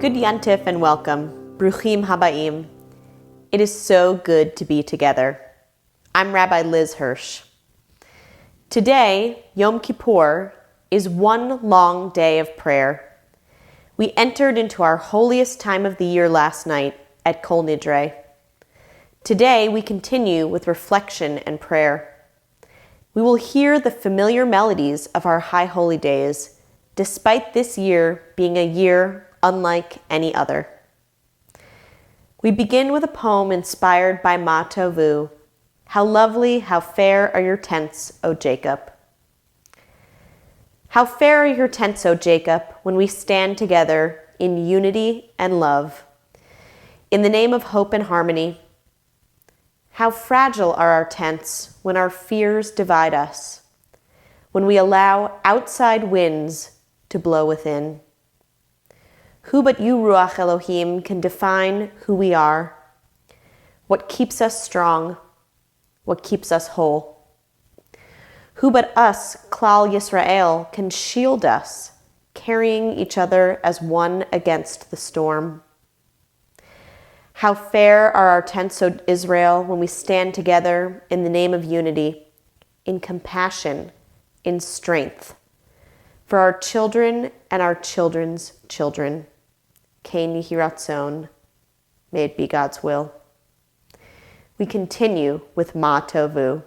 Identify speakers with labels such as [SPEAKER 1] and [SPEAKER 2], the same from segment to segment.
[SPEAKER 1] Good Yantif and welcome. Bruchim Habaim. It is so good to be together. I'm Rabbi Liz Hirsch. Today, Yom Kippur, is one long day of prayer. We entered into our holiest time of the year last night at Kol Nidre. Today, we continue with reflection and prayer. We will hear the familiar melodies of our High Holy Days, despite this year being a year unlike any other. We begin with a poem inspired by Ma Tovu. How lovely, how fair are your tents, O Jacob. How fair are your tents, O Jacob, when we stand together in unity and love, in the name of hope and harmony. How fragile are our tents when our fears divide us, when we allow outside winds to blow within. Who but you, Ruach Elohim, can define who we are, what keeps us strong, what keeps us whole? Who but us, Klal Yisrael, can shield us, carrying each other as one against the storm? How fair are our tents, O Israel, when we stand together in the name of unity, in compassion, in strength, for our children and our children's children. Kein Yehi Ratzon, may it be God's will. We continue with Ma Tovu.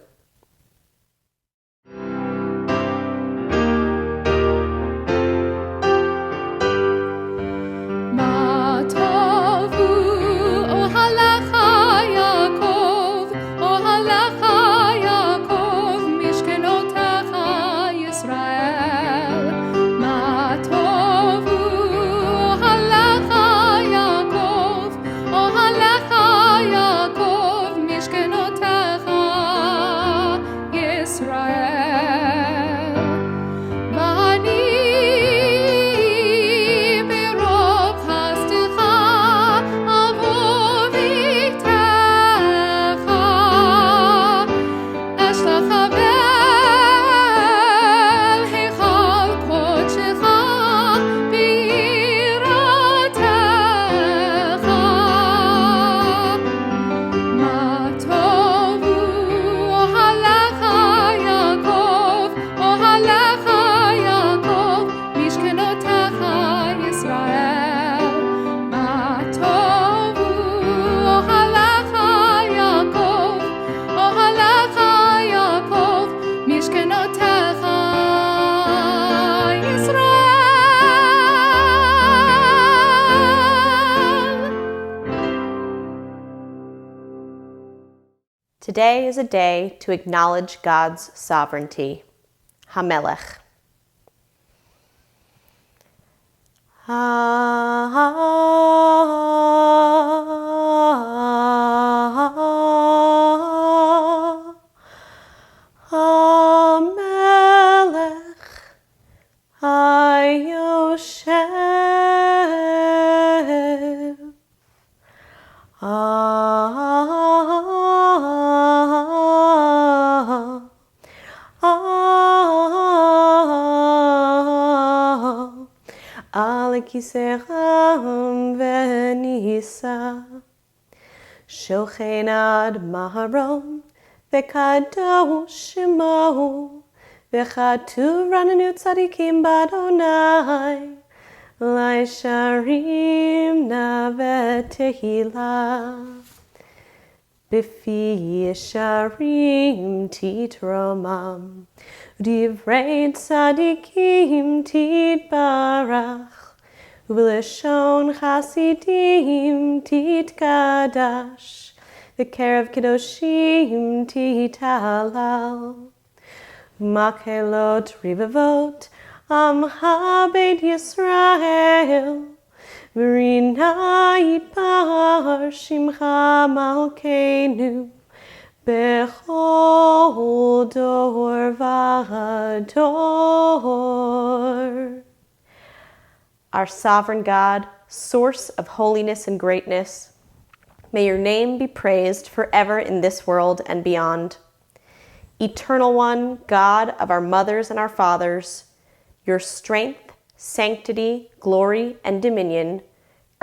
[SPEAKER 1] Today is a day to acknowledge God's sovereignty. Hamelech. Hamelech Hayoshev. Kiseram venisa Shochen ad maharom Vekadosh shemo Vechatu rananu tzadikim badonai Lai sharim na vetehila Bifi yesharim titromam Divrei tzadikim titbarach V'leshon chasidim titkadash, v'kerev kedoshim titalal. Makelot rivavot amcha beit Yisrael, v'rina yitbar shimcha malkeinu, bechol dor v'ador. Our sovereign God, source of holiness and greatness, may your name be praised forever in this world and beyond. Eternal One, God of our mothers and our fathers, your strength, sanctity, glory, and dominion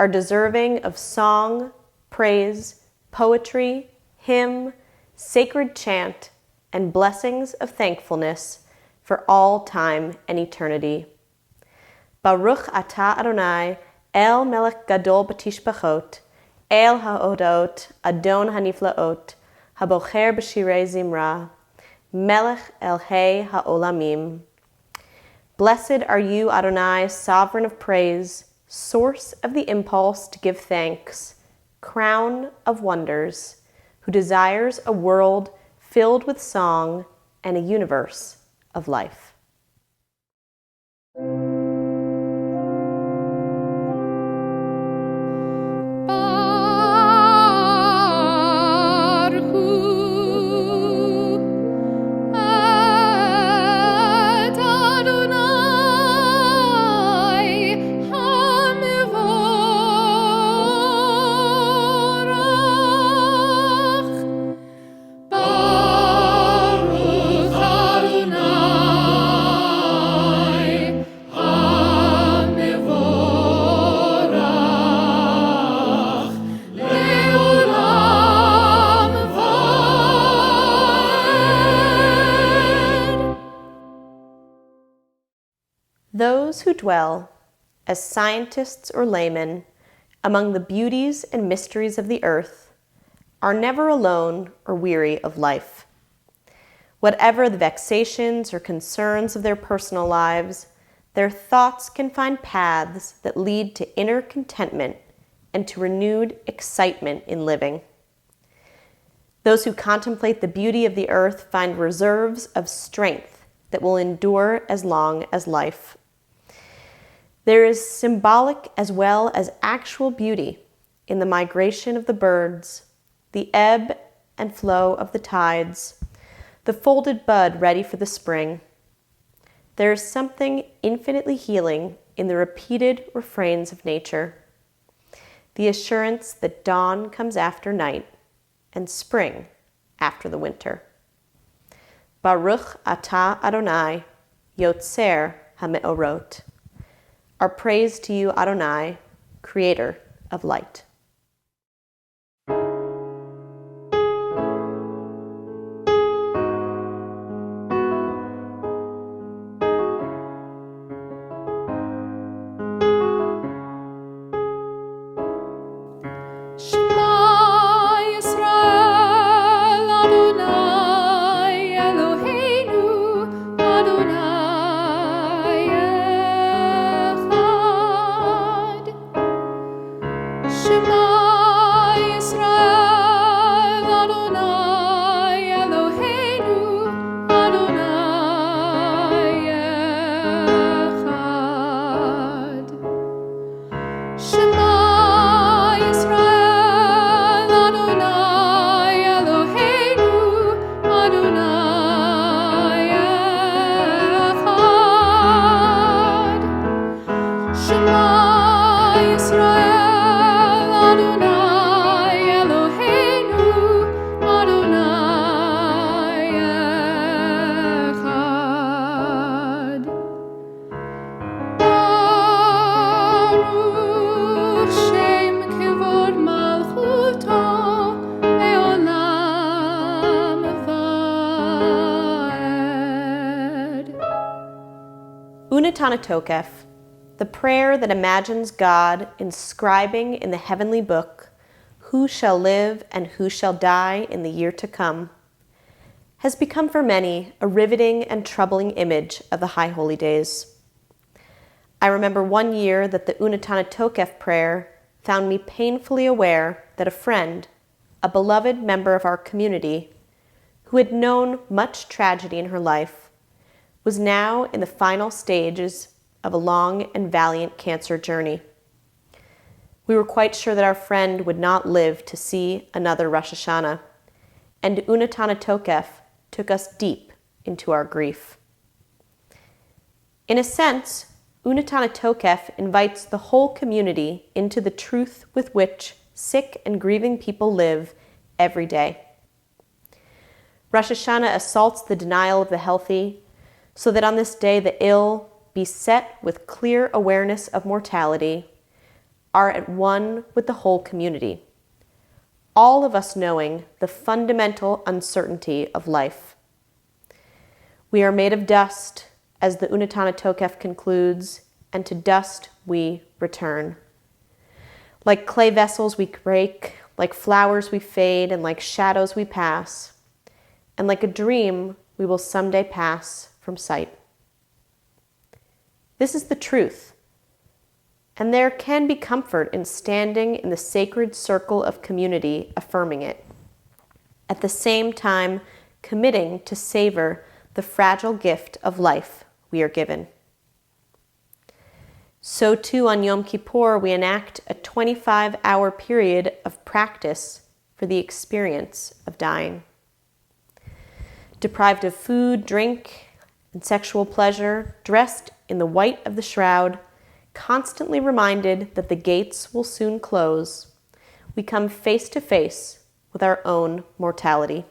[SPEAKER 1] are deserving of song, praise, poetry, hymn, sacred chant, and blessings of thankfulness for all time and eternity. Baruch atah Adonai, El melech gadol b'tishbachot, El ha'odot, Adon haniflaot, Habocher b'shirei zimra, Melech Elhei ha'olamim. Blessed are you, Adonai, sovereign of praise, source of the impulse to give thanks, crown of wonders, who desires a world filled with song and a universe of life. Those who dwell, as scientists or laymen, among the beauties and mysteries of the earth are never alone or weary of life. Whatever the vexations or concerns of their personal lives, their thoughts can find paths that lead to inner contentment and to renewed excitement in living. Those who contemplate the beauty of the earth find reserves of strength that will endure as long as life. There is symbolic as well as actual beauty in the migration of the birds, the ebb and flow of the tides, the folded bud ready for the spring. There is something infinitely healing in the repeated refrains of nature, the assurance that dawn comes after night and spring after the winter. Baruch atah Adonai, Yotzer HaMe'orot. Our praise to you, Adonai, creator of light. Untitled, the prayer that imagines God inscribing in the heavenly book who shall live and who shall die in the year to come, has become for many a riveting and troubling image of the High Holy Days. I remember one year that the Untitled prayer found me painfully aware that a friend, a beloved member of our community, who had known much tragedy in her life, was now in the final stages of a long and valiant cancer journey. We were quite sure that our friend would not live to see another Rosh Hashanah, and Untitled took us deep into our grief. In a sense, Untitled invites the whole community into the truth with which sick and grieving people live every day. Rosh Hashanah assaults the denial of the healthy, so that on this day the ill, beset with clear awareness of mortality, are at one with the whole community, all of us knowing the fundamental uncertainty of life. We are made of dust, as the Untitled Chapter concludes, and to dust we return. Like clay vessels we break, like flowers we fade, and like shadows we pass, and like a dream we will someday pass from sight. This is the truth, and there can be comfort in standing in the sacred circle of community affirming it, at the same time committing to savor the fragile gift of life we are given. So too on Yom Kippur we enact a 25-hour period of practice for the experience of dying. Deprived of food, drink, and sexual pleasure, dressed in the white of the shroud, constantly reminded that the gates will soon close, we come face to face with our own mortality.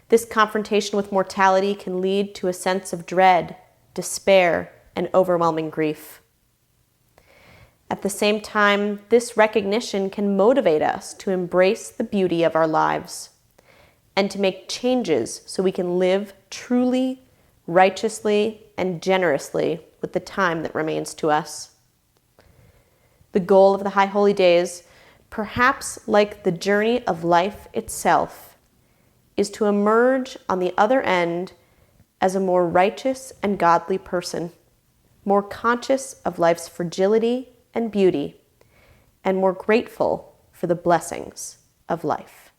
[SPEAKER 1] This confrontation with mortality can lead to a sense of dread, despair, and overwhelming grief. At the same time, this recognition can motivate us to embrace the beauty of our lives and to make changes so we can live truly, righteously, and generously with the time that remains to us. The goal of the High Holy Days, perhaps like the journey of life itself, is to emerge on the other end as a more righteous and godly person, more conscious of life's fragility and beauty, and more grateful for the blessings of life.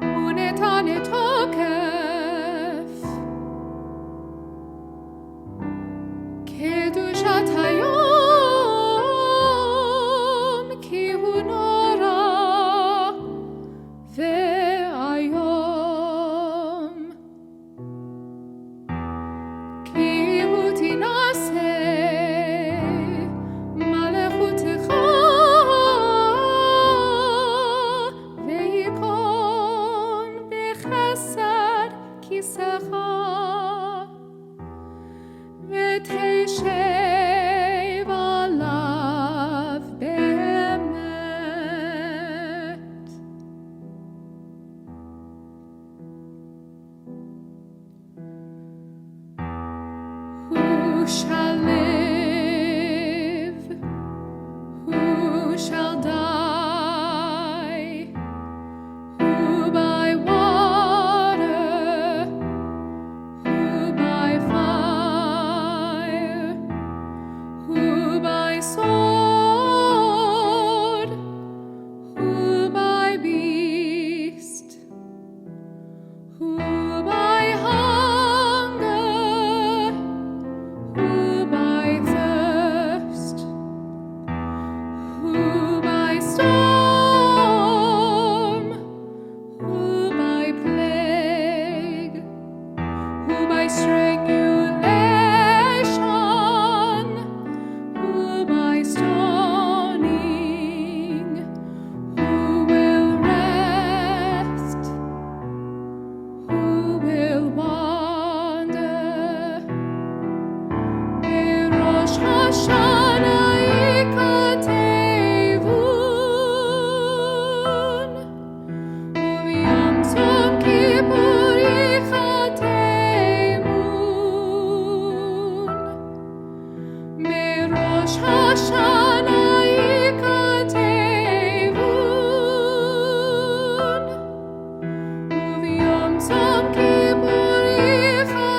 [SPEAKER 2] Untitled Chapter kedushat hayom ki hu nora ve'ayom ki hu tinaseh malachutecha ve'yikon bechesed kisecha ve'teshev alav be'emet. Who shall live? Who shall die? Who by water? Who by fire? Who by sword? Who by beast? Who by hunger? Who by thirst? Who by storm? Who by plague? Who by strangulation? Who by stoning? Who will rest? Who will wander? Rosh Hashanah yikatevun, u'yom Yom Kippur yichatemun. Rosh Hashanah yikatevun, u'yom Yom Kippur yichatemun.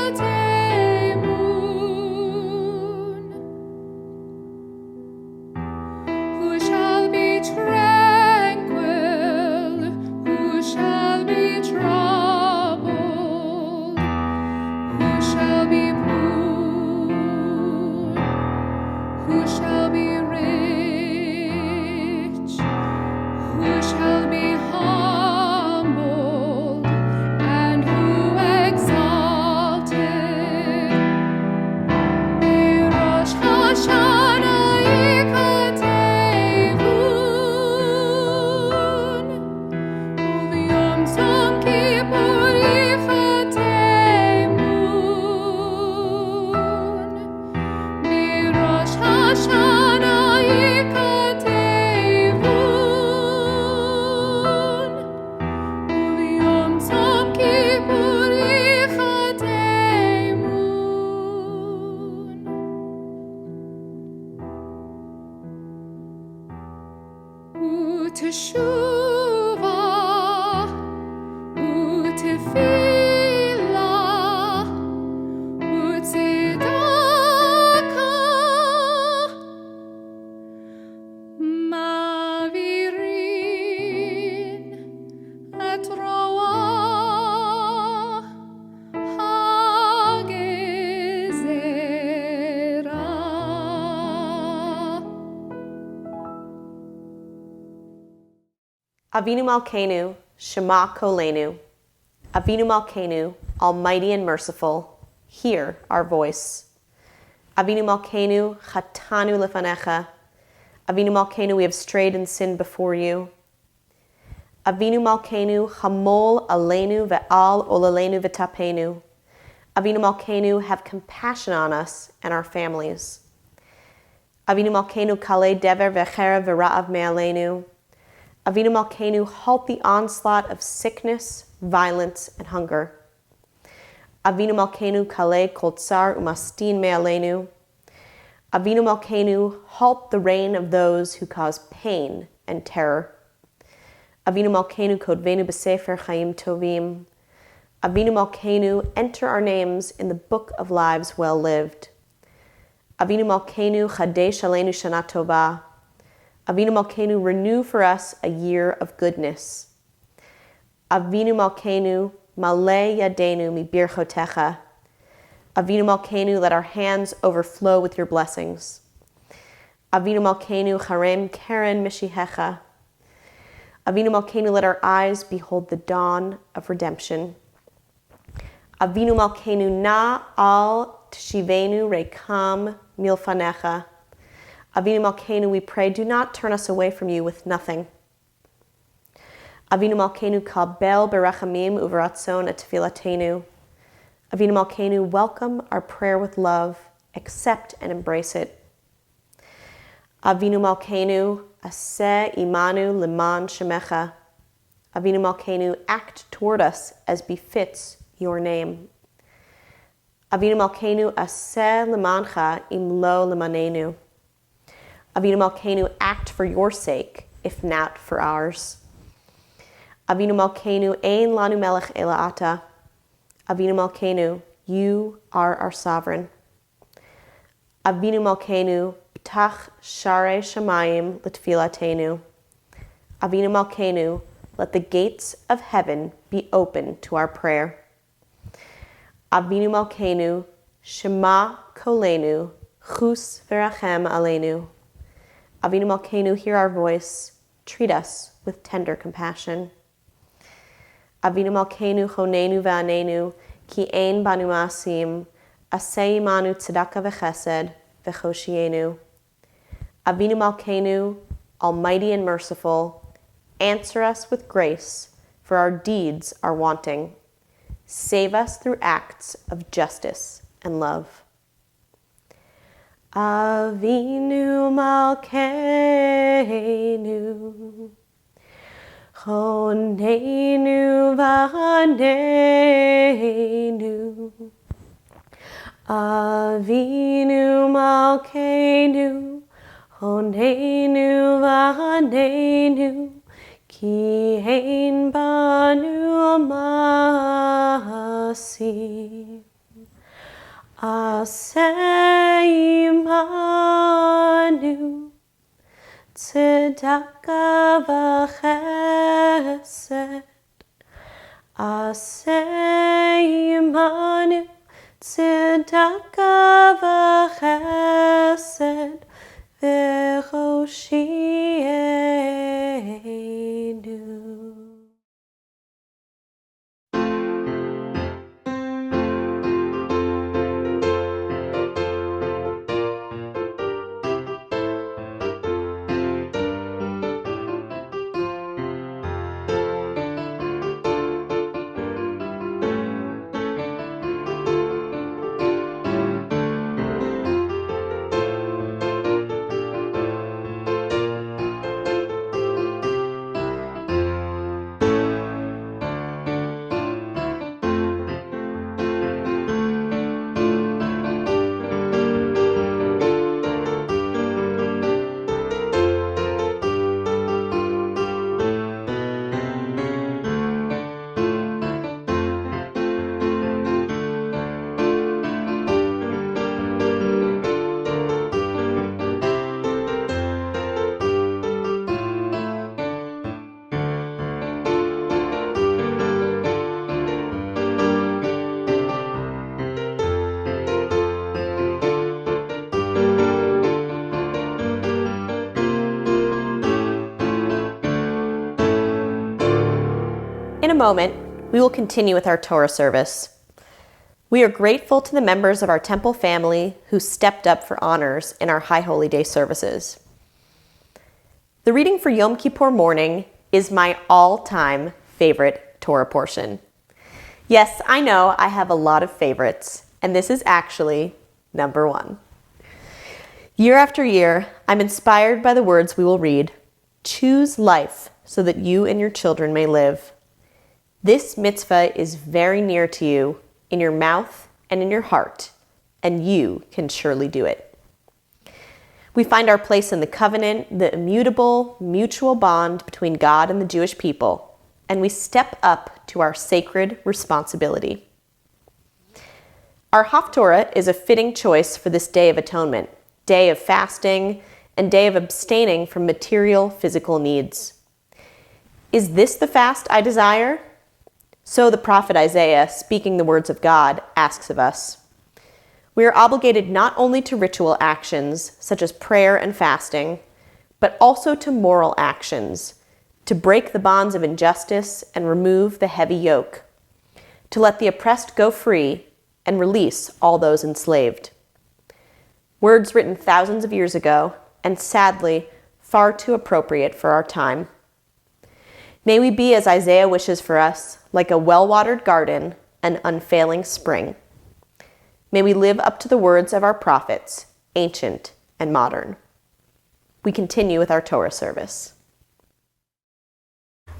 [SPEAKER 2] teshuvah utefillah utzedakah mavirin et roah hagezerah.
[SPEAKER 1] Avinu Malkeinu, Shema Kolenu. Avinu Malkeinu, Almighty and Merciful, hear our voice. Avinu Malkeinu, Chatanu Lefanecha. Avinu Malkeinu, we have strayed and sinned before you. Avinu Malkeinu, Hamol Aleinu Ve'al Olalenu V'Tapenu. Avinu Malkeinu, have compassion on us and our families. Avinu Malkeinu, Kalei Dever Ve'Cherev Ve'Ra'av Me'aleinu. Avinu Malkeinu, halt the onslaught of sickness, violence, and hunger. Avinu Malkeinu, Kalei Kol Tsar Umastin Me'aleinu. Avinu Malkeinu, halt the reign of those who cause pain and terror. Avinu Malkeinu, Kodvenu B'Sefer Chaim Tovim. Avinu Malkeinu, enter our names in the book of lives well lived. Avinu Malkeinu, Chadesh Aleinu Shana Tova. Avinu Malkeinu, renew for us a year of goodness. Avinu Malkeinu, Malei Yadenu Mi Birchotecha. Avinu Malkeinu, let our hands overflow with your blessings. Avinu Malkeinu, Charem Keren Mishihecha. Avinu Malkeinu, let our eyes behold the dawn of redemption. Avinu Malkeinu, Na al Tshivenu Rekam Milfanecha. Avinu Malkeinu, we pray, do not turn us away from you with nothing. Avinu Malkeinu, Kabel Berachamim Uveratzon et Tfilatenu. Avinu Malkeinu, welcome our prayer with love, accept and embrace it. Avinu Malkeinu, Aseh Imanu Leman Shemecha. Avinu Malkeinu, act toward us as befits your name. Avinu Malkeinu, Aseh Lemancha Im Lo Lemanenu. Avinu Malkeinu, act for your sake, if not for ours. Avinu Malkeinu, Ein Lanu Melech Ela Ata. Avinu Malkeinu, you are our sovereign. Avinu Malkeinu, Ptach Sharei Shamayim L'Tfilatenu. Avinu Malkeinu, let the gates of heaven be open to our prayer. Avinu Malkeinu, Shema Kolenu, Chus Verachem Aleinu. Avinu Malkeinu, hear our voice, treat us with tender compassion. Avinu Malkeinu, Chonenu V'anenu, Ki Ein Banu Masim, Asei Imanu Tzedakah V'Chesed, V'Choshienu. Avinu Malkeinu, Almighty and Merciful, answer us with grace, for our deeds are wanting. Save us through acts of justice and love. Avinu Malkeinu, Chonenu V'anenu. Avinu Malkeinu, Chonenu V'anenu. Ki Ein Banu Masim. Aseh Imanu Tzedakah V'Chesed. Aseh Imanu Tzedakah V'Chesed V'Choshienu. moment, we will continue with our Torah service. We are grateful to the members of our temple family who stepped up for honors in our High Holy Day services. The reading for Yom Kippur Morning is my all-time favorite Torah portion. Yes, I know I have a lot of favorites, and this is actually number one. Year after year, I'm inspired by the words we will read. Choose life so that you and your children may live. This mitzvah is very near to you, in your mouth and in your heart, and you can surely do it. We find our place in the covenant, the immutable, mutual bond between God and the Jewish people, and we step up to our sacred responsibility. Our Haftorah is a fitting choice for this Day of Atonement, day of fasting, and day of abstaining from material physical needs. Is this the fast I desire? So the prophet Isaiah, speaking the words of God, asks of us. We are obligated not only to ritual actions, such as prayer and fasting, but also to moral actions, to break the bonds of injustice and remove the heavy yoke, to let the oppressed go free and release all those enslaved. Words written thousands of years ago, and sadly, far too appropriate for our time. May we be, as Isaiah wishes for us, like a well-watered garden, an unfailing spring. May we live up to the words of our prophets, ancient and modern. We continue with our Torah service.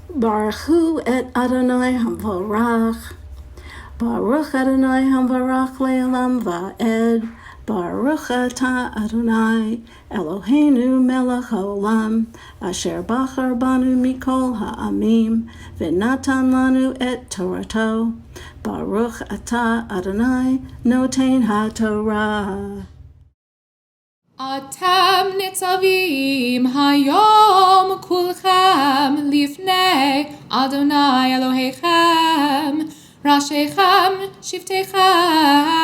[SPEAKER 3] Baruch Hu et Adonai Hamvarach. Baruch Adonai Hamvarach le'olam va'ed. Baruch atah Adonai Eloheinu melech haolam asher bachar banu mikol ha'amim v'natan lanu et Torato. Baruch atah Adonai noten ha'Torah.
[SPEAKER 2] Atem nitzavim hayom kulchem lifnei Adonai Elohechem rashechem shiftechem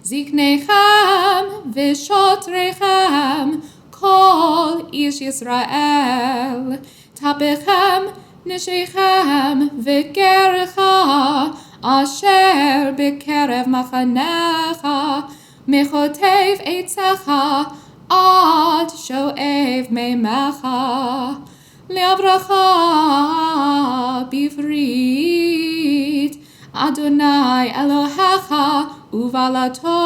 [SPEAKER 2] Ziknechem v'shotrechem kol ish Yisrael tapechem neshechem v'gerecha asher b'kerev machanecha mechotev eitzecha ad shoev meimecha le'avracha bifrit Adonai Elohecha uvalato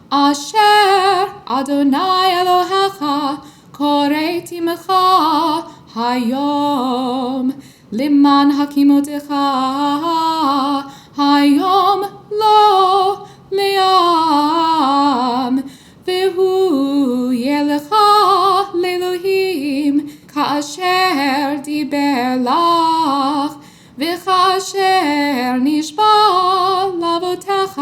[SPEAKER 2] asher Adonai Elohecha koreti mecha hayom liman hakimotecha hayom lo leam vehu yelecha lelohim kaasher diber lach וכאשר נשבע לאבותיך,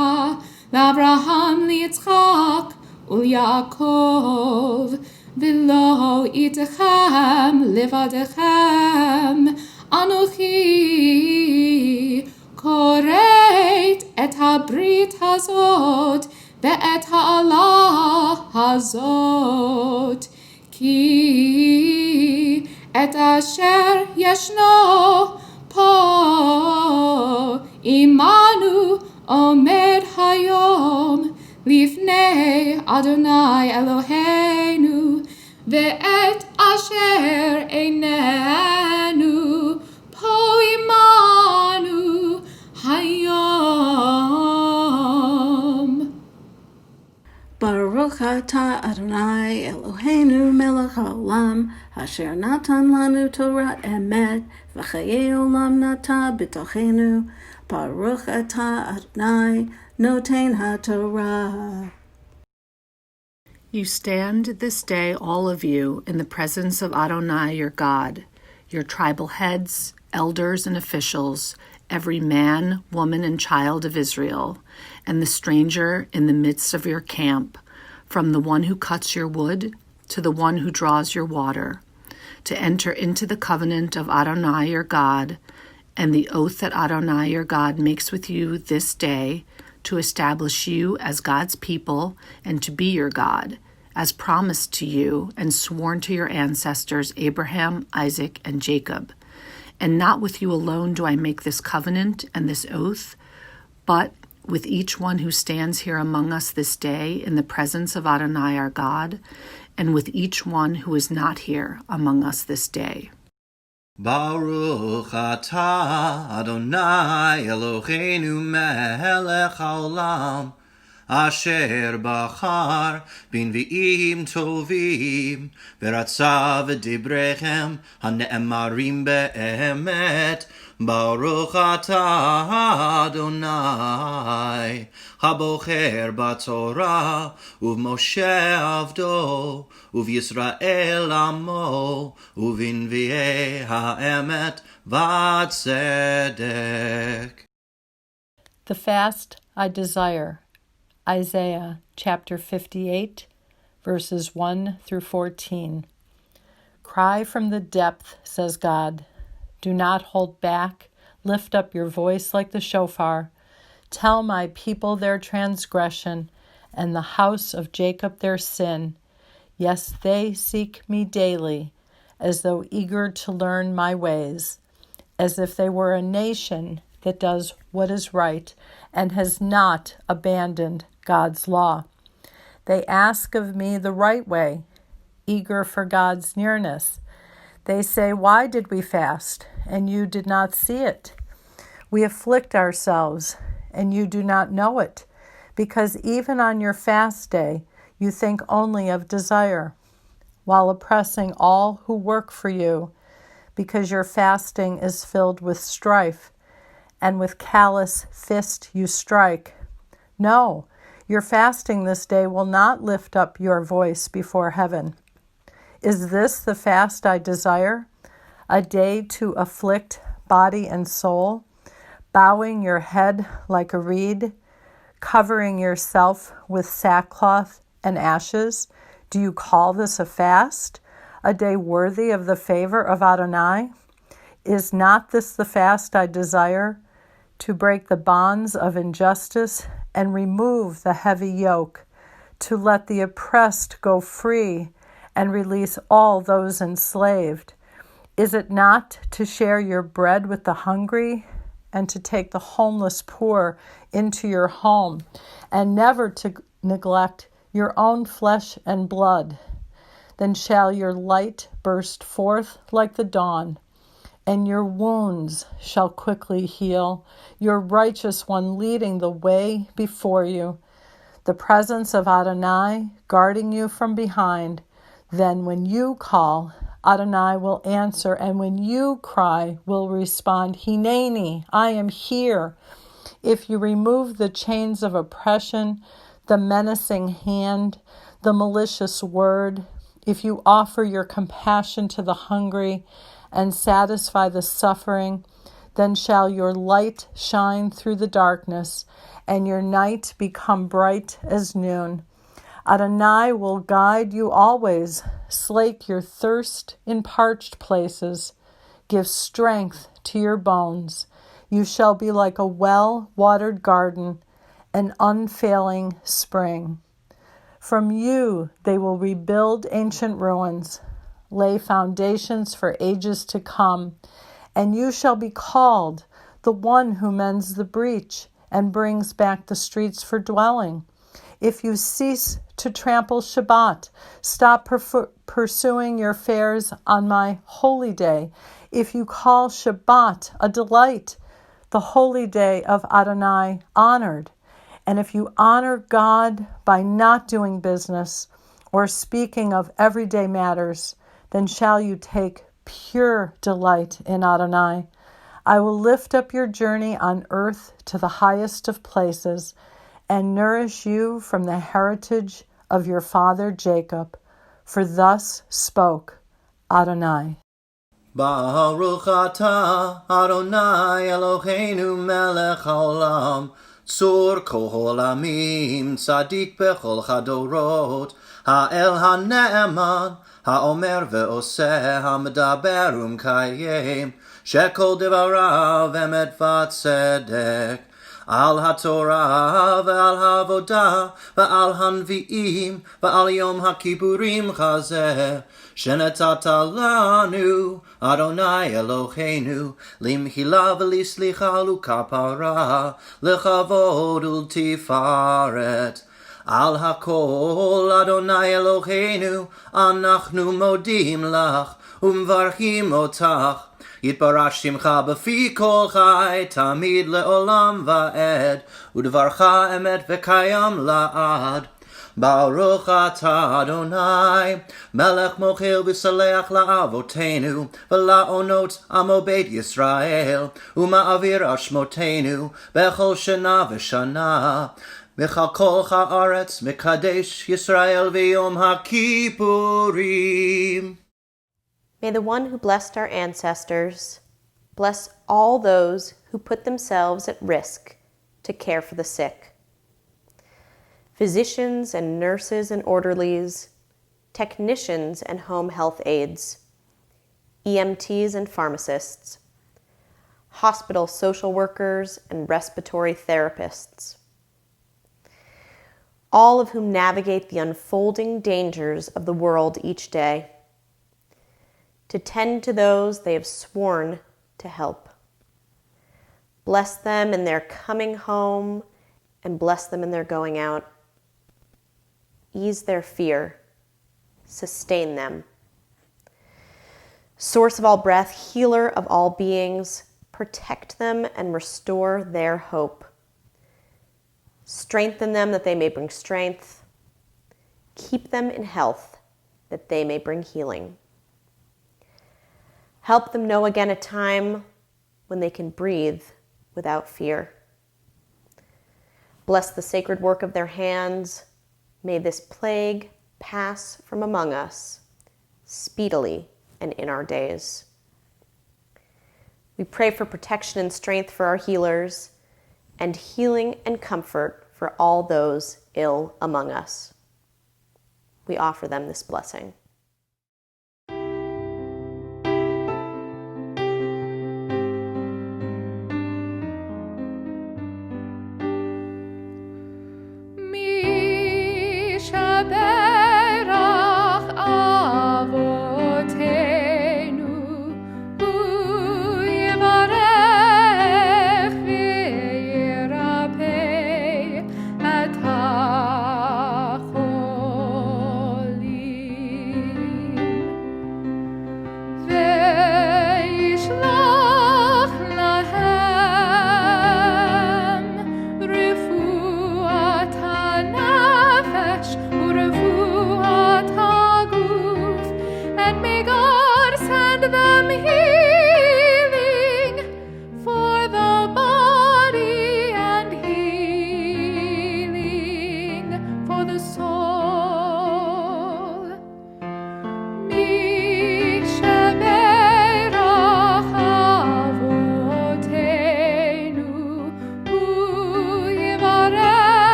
[SPEAKER 2] לאברהם, ליצחק וליעקב, ולא איתכם לבדכם, אנוכי כורת את הברית הזאת ואת העלה הזאת, כי את אשר ישנו פה עמנו עומד היום לפני אדוני אלוהינו, ואת אשר איננו פה עמנו היום.
[SPEAKER 3] Baruch atah Adonai Eloheinu melech haolam asher natan lanu Torah emet v'chayei olam nata b'tochenu. Baruch atah Adonai noten haTorah.
[SPEAKER 4] You stand this day, all of you, in the presence of Adonai your God, your tribal heads, elders and officials, every man, woman, and child of Israel, and the stranger in the midst of your camp, from the one who cuts your wood to the one who draws your water, to enter into the covenant of Adonai your God, and the oath that Adonai your God makes with you this day, to establish you as God's people and to be your God, as promised to you and sworn to your ancestors Abraham, Isaac, and Jacob. And not with you alone do I make this covenant and this oath, but with each one who stands here among us this day in the presence of Adonai our God, and with each one who is not here among us this day.
[SPEAKER 5] Baruch atah Adonai Eloheinu melech haolam, asher bachar b'nvi'im tovim, v'ratza v'dibrechem hane'emarim be'emet. Baruch atah Adonai, habocher b'Torah, u'v'Moshe avdo, u'v'Yisrael amo, u'v'nvi'ei ha'emet v'tzedek.
[SPEAKER 6] The fast I desire. Isaiah chapter 58, verses 1 through 14. Cry from the depth, says God. Do not hold back. Lift up your voice like the shofar. Tell my people their transgression, and the house of Jacob their sin. Yes, they seek me daily, as though eager to learn my ways, as if they were a nation that does what is right and has not abandoned God's law. They ask of me the right way, eager for God's nearness. They say, why did we fast, and you did not see it? We afflict ourselves, and you do not know it, because even on your fast day, you think only of desire, while oppressing all who work for you, because your fasting is filled with strife, and with callous fist you strike. No, your fasting this day will not lift up your voice before heaven. Is this the fast I desire? A day to afflict body and soul, bowing your head like a reed, covering yourself with sackcloth and ashes? Do you call this a fast? A day worthy of the favor of Adonai? Is not this the fast I desire? To break the bonds of injustice and remove the heavy yoke, to let the oppressed go free and release all those enslaved? Is it not to share your bread with the hungry and to take the homeless poor into your home and never to neglect your own flesh and blood? Then shall your light burst forth like the dawn, and your wounds shall quickly heal, your righteous one leading the way before you, the presence of Adonai guarding you from behind. Then when you call, Adonai will answer, and when you cry, will respond, Hineni, I am here. If you remove the chains of oppression, the menacing hand, the malicious word, if you offer your compassion to the hungry and satisfy the suffering, then shall your light shine through the darkness, and your night become bright as noon. Adonai will guide you always, slake your thirst in parched places, give strength to your bones. You shall be like a well-watered garden, an unfailing spring. From you they will rebuild ancient ruins, lay foundations for ages to come, and you shall be called the one who mends the breach and brings back the streets for dwelling. If you cease to trample Shabbat, stop pursuing your fairs on my holy day. If you call Shabbat a delight, the holy day of Adonai honored, and if you honor God by not doing business or speaking of everyday matters, then shall you take pure delight in Adonai. I will lift up your journey on earth to the highest of places and nourish you from the heritage of your father Jacob. For thus spoke Adonai.
[SPEAKER 5] Baruch atah Adonai Eloheinu melech haolam, tzur kol ha'olamim, tzadik bechol hadorot, ha'el ha'ne'eman, ha'omer ve'oseh, ha'medaber u'mkayem, shekol devarav emet v'tzedek, al ha'torah ve'al העבודה ועל הנביאים ועל יום הכיפורים הזה שנתת לנו, אדוני אלוהינו, למחילה ולסליחה ולכפרה, לכבוד ולתפארת. על הכל, אדוני אלוהינו, אנחנו מודים לך ומברכים אותך. יתברך שמך בפי כל חי, תמיד לעולם ועד, ודברך אמת וקיים לעד. ברוך אתה אדוני, מלך מוחל וסלח לאבותינו, ולעונות עמו בית ישראל, ומעביר אשמותינו בכל שנה ושנה. בכל כוח הארץ מקדש ישראל ויום הכיפורים.
[SPEAKER 1] May the one who blessed our ancestors bless all those who put themselves at risk to care for the sick. Physicians and nurses and orderlies, technicians and home health aides, EMTs and pharmacists, hospital social workers and respiratory therapists, all of whom navigate the unfolding dangers of the world each day, to tend to those they have sworn to help. Bless them in their coming home and bless them in their going out. Ease their fear, sustain them. Source of all breath, healer of all beings, protect them and restore their hope. Strengthen them that they may bring strength. Keep them in health that they may bring healing. Help them know again a time when they can breathe without fear. Bless the sacred work of their hands. May this plague pass from among us speedily and in our days. We pray for protection and strength for our healers, and healing and comfort for all those ill among us. We offer them this blessing.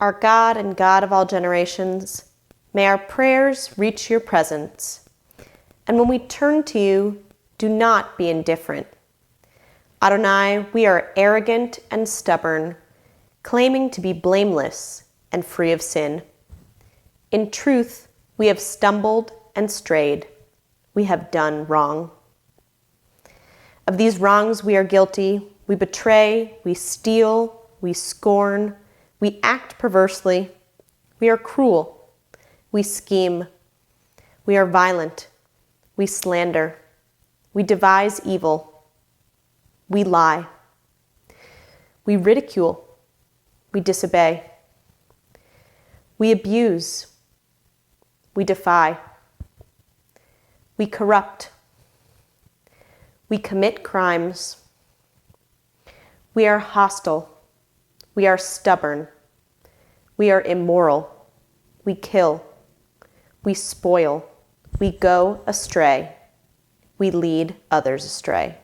[SPEAKER 1] Our God and God of all generations, may our prayers reach your presence. And when we turn to you, do not be indifferent. Adonai, we are arrogant and stubborn, claiming to be blameless and free of sin. In truth, we have stumbled and strayed. We have done wrong. Of these wrongs we are guilty. We betray, we steal, we scorn, we act perversely, we are cruel, we scheme, we are violent, we slander, we devise evil, We lie. We ridicule. We disobey. We abuse. We defy. We corrupt. We commit crimes. We are hostile. We are stubborn. We are immoral. We kill. We spoil. We go astray. We lead others astray.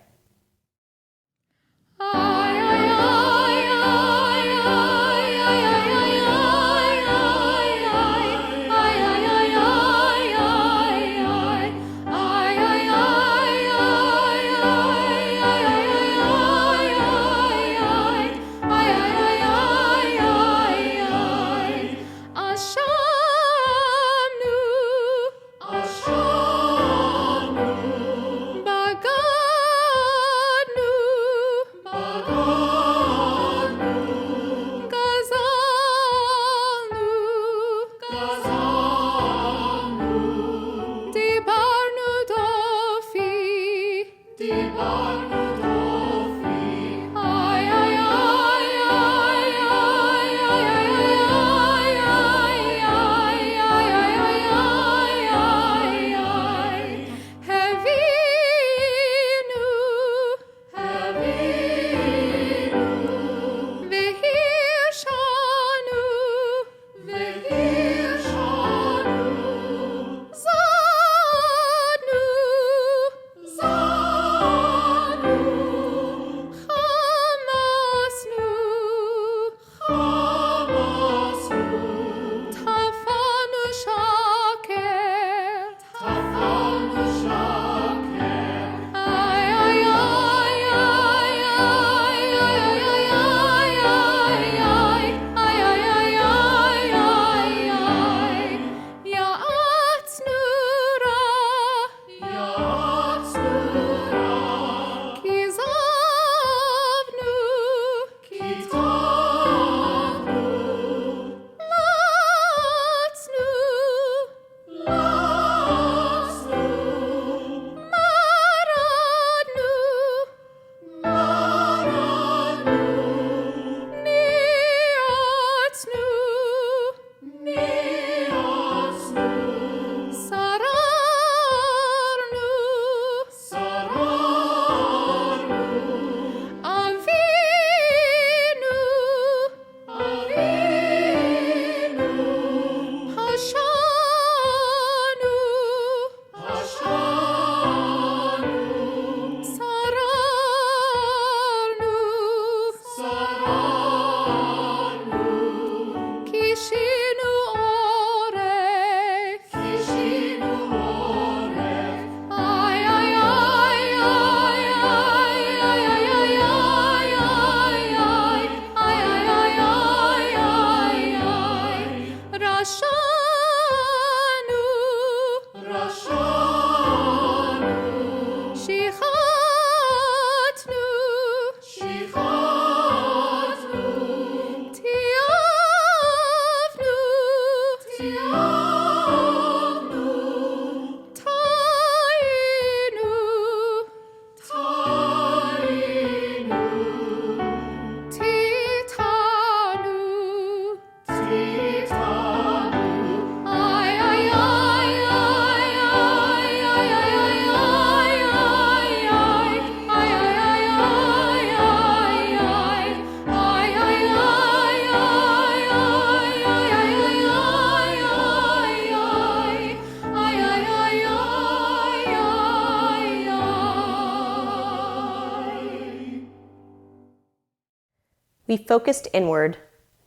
[SPEAKER 1] We focused inward,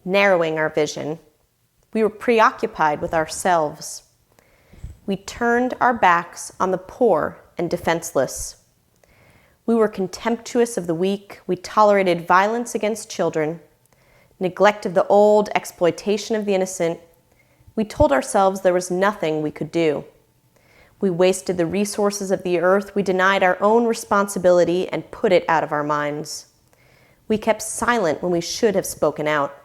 [SPEAKER 1] narrowing our vision. We were preoccupied with ourselves. We turned our backs on the poor and defenseless. We were contemptuous of the weak. We tolerated violence against children, neglect of the old, exploitation of the innocent. We told ourselves there was nothing we could do. We wasted the resources of the earth. We denied our own responsibility and put it out of our minds. We kept silent when we should have spoken out.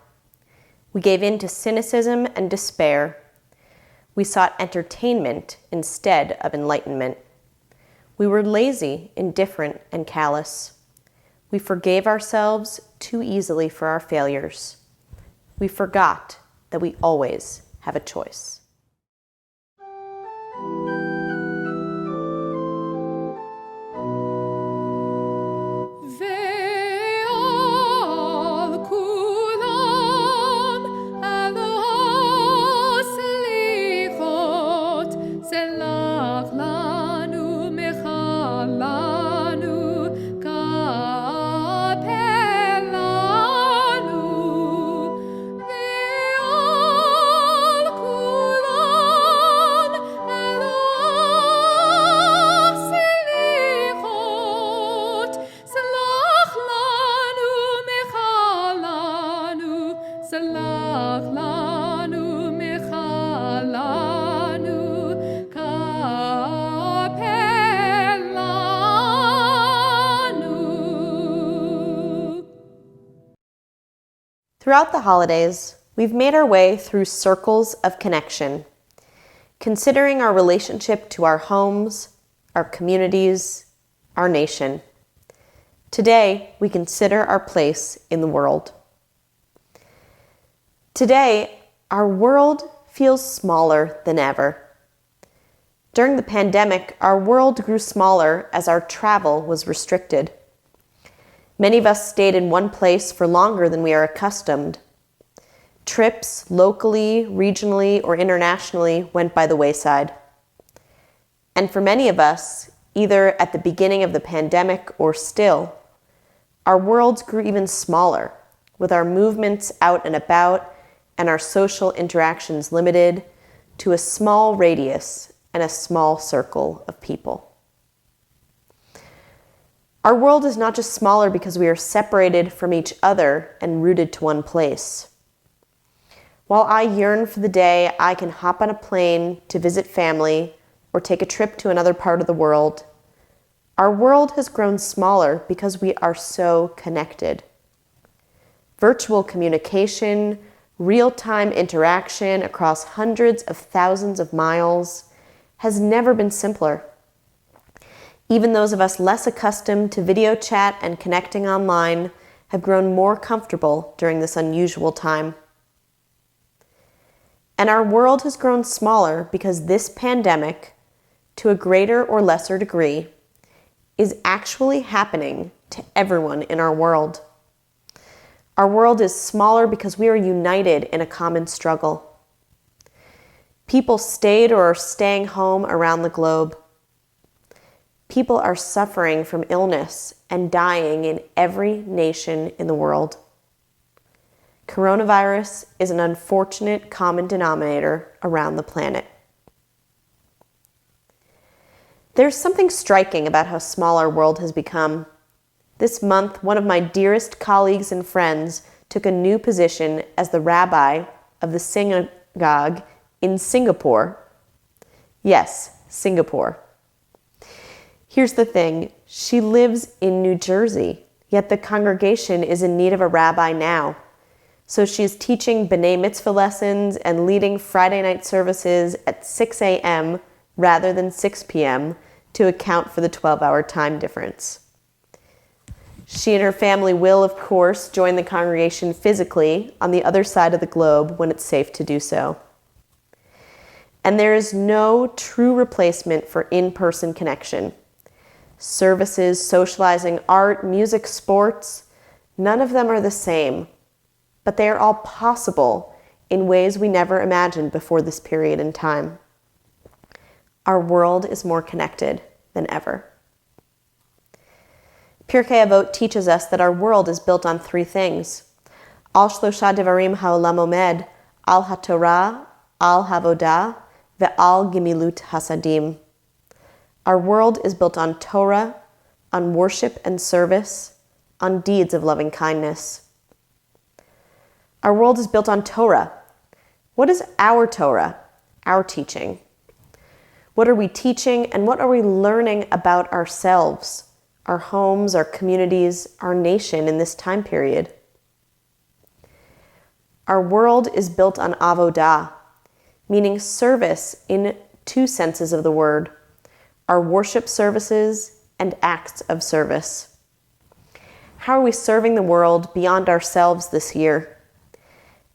[SPEAKER 1] We gave in to cynicism and despair. We sought entertainment instead of enlightenment. We were lazy, indifferent, and callous. We forgave ourselves too easily for our failures. We forgot that we always have a choice. Throughout the holidays, we've made our way through circles of connection, considering our relationship to our homes, our communities, our nation. Today, we consider our place in the world. Today, our world feels smaller than ever. During the pandemic, our world grew smaller as our travel was restricted. Many of us stayed in one place for longer than we are accustomed. Trips, locally, regionally, or internationally, went by the wayside. And for many of us, either at the beginning of the pandemic or still, our worlds grew even smaller, with our movements out and about and our social interactions limited to a small radius and a small circle of people. Our world is not just smaller because we are separated from each other and rooted to one place. While I yearn for the day I can hop on a plane to visit family or take a trip to another part of the world, our world has grown smaller because we are so connected. Virtual communication, real-time interaction across hundreds of thousands of miles has never been simpler. Even those of us less accustomed to video chat and connecting online have grown more comfortable during this unusual time. And our world has grown smaller because this pandemic, to a greater or lesser degree, is actually happening to everyone in our world. Our world is smaller because we are united in a common struggle. People stayed or are staying home around the globe. People are suffering from illness and dying in every nation in the world. Coronavirus is an unfortunate common denominator around the planet. There's something striking about how small our world has become. This month, one of my dearest colleagues and friends took a new position as the rabbi of the synagogue in Singapore. Yes, Singapore. Here's the thing, she lives in New Jersey, yet the congregation is in need of a rabbi now. So she's teaching B'nai Mitzvah lessons and leading Friday night services at 6 a.m. rather than 6 p.m. to account for the 12-hour time difference. She and her family will, of course, join the congregation physically on the other side of the globe when it's safe to do so. And there is no true replacement for in-person connection. Services, socializing, art, music, sports, none of them are the same, but they are all possible in ways we never imagined before this period in time. Our world is more connected than ever. Pirkei Avot teaches us that our world is built on three things. Al shlosha devarim ha'olam omed, al haTorah, al havodah, ve'al gemilut hasadim. Our world is built on Torah, on worship and service, on deeds of loving kindness. Our world is built on Torah. What is our Torah, our teaching? What are we teaching and what are we learning about ourselves, our homes, our communities, our nation in this time period? Our world is built on avodah, meaning service in two senses of the word, our worship services and acts of service. How are we serving the world beyond ourselves this year?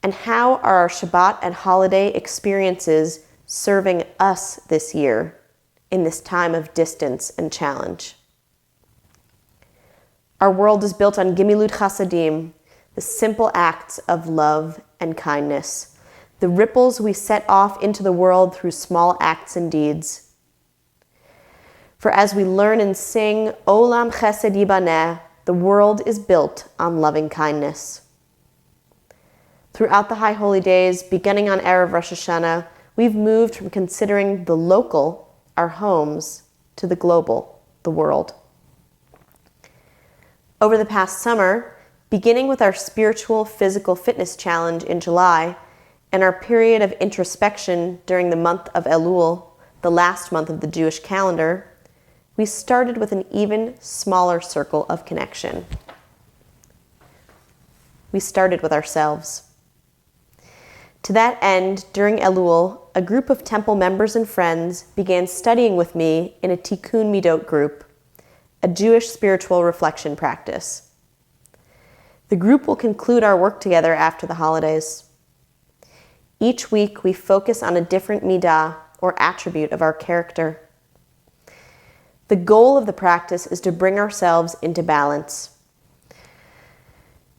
[SPEAKER 1] And how are our Shabbat and holiday experiences serving us this year in this time of distance and challenge? Our world is built on Gimilut Chasadim, the simple acts of love and kindness, the ripples we set off into the world through small acts and deeds. For as we learn and sing, Olam Chesed Yibaneh, the world is built on loving kindness. Throughout the High Holy Days, beginning on Erev Rosh Hashanah, we've moved from considering the local, our homes, to the global, the world. Over the past summer, beginning with our spiritual physical fitness challenge in July and our period of introspection during the month of Elul, the last month of the Jewish calendar, we started with an even smaller circle of connection. We started with ourselves. To that end, during Elul, a group of temple members and friends began studying with me in a Tikkun Midot group, a Jewish spiritual reflection practice. The group will conclude our work together after the holidays. Each week, we focus on a different midah, or attribute of our character. The goal of the practice is to bring ourselves into balance.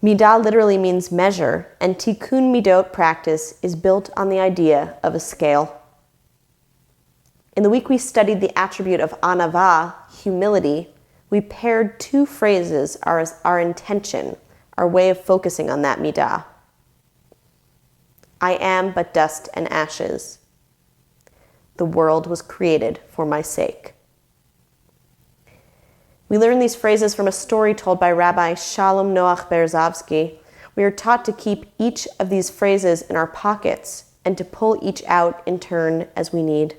[SPEAKER 1] Midah literally means measure, and Tikkun Midot practice is built on the idea of a scale. In the week we studied the attribute of anava, humility, we paired two phrases as our intention, our way of focusing on that midah. I am but dust and ashes. The world was created for my sake. We learn these phrases from a story told by Rabbi Shalom Noach Berzovsky. We are taught to keep each of these phrases in our pockets and to pull each out in turn as we need.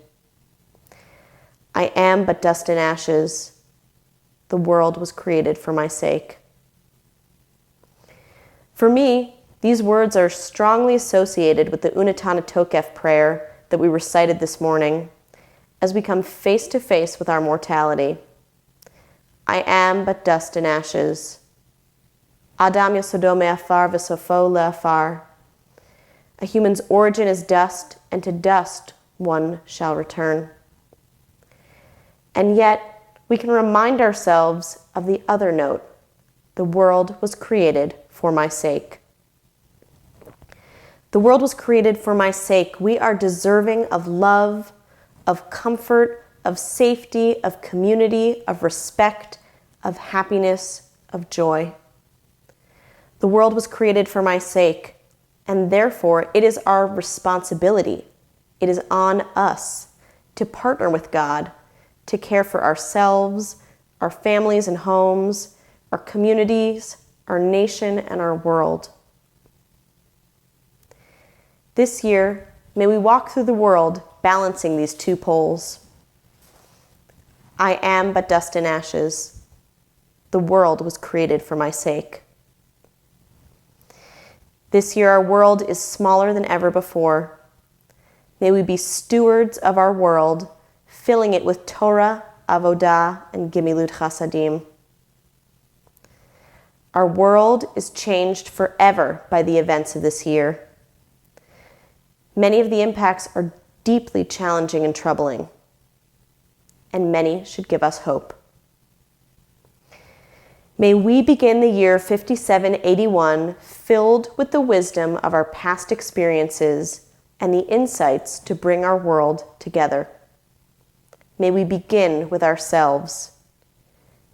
[SPEAKER 1] I am but dust and ashes. The world was created for my sake. For me, these words are strongly associated with the Unatana Tokef prayer that we recited this morning as we come face to face with our mortality. I am but dust and ashes. Adam yosodo me'afar v'sofo le'afar. A human's origin is dust, and to dust one shall return. And yet, we can remind ourselves of the other note. The world was created for my sake. The world was created for my sake. We are deserving of love, of comfort, of safety, of community, of respect, of happiness, of joy. The world was created for my sake, and therefore it is our responsibility. It is on us to partner with God, to care for ourselves, our families and homes, our communities, our nation, and our world. This year, may we walk through the world balancing these two poles. I am but dust and ashes. The world was created for my sake. This year, our world is smaller than ever before. May we be stewards of our world, filling it with Torah, Avodah, and Gimilut Chasadim. Our world is changed forever by the events of this year. Many of the impacts are deeply challenging and troubling, and many should give us hope. May we begin the year 5781 filled with the wisdom of our past experiences and the insights to bring our world together. May we begin with ourselves.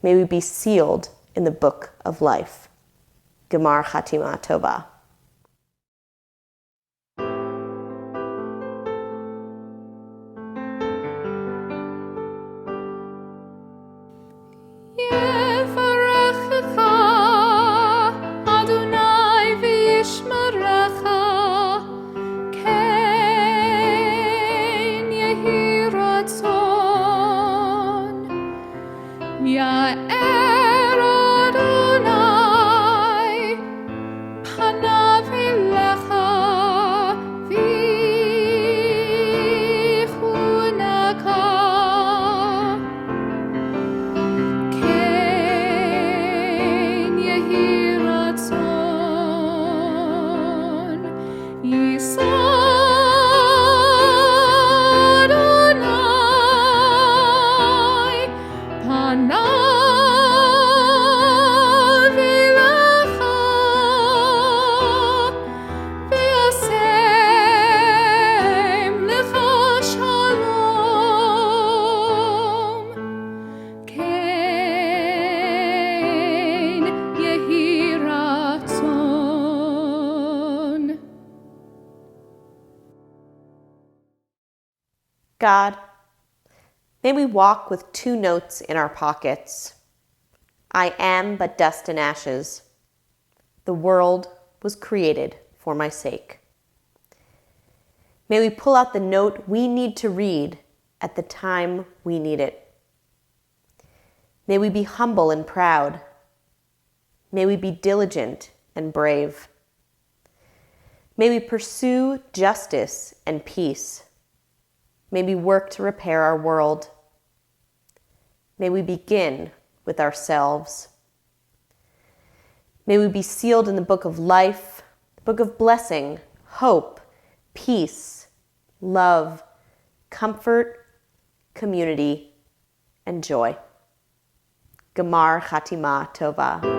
[SPEAKER 1] May we be sealed in the book of life. Gemar Chatima Tova.
[SPEAKER 2] Ya'er Adonai, Pana
[SPEAKER 1] God, may we walk with 2 notes in our pockets. I am but dust and ashes. The world was created for my sake. May we pull out the note we need to read at the time we need it. May we be humble and proud. May we be diligent and brave. May we pursue justice and peace. May we work to repair our world. May we begin with ourselves. May we be sealed in the book of life, the book of blessing, hope, peace, love, comfort, community, and joy. Gemar Chatima Tova.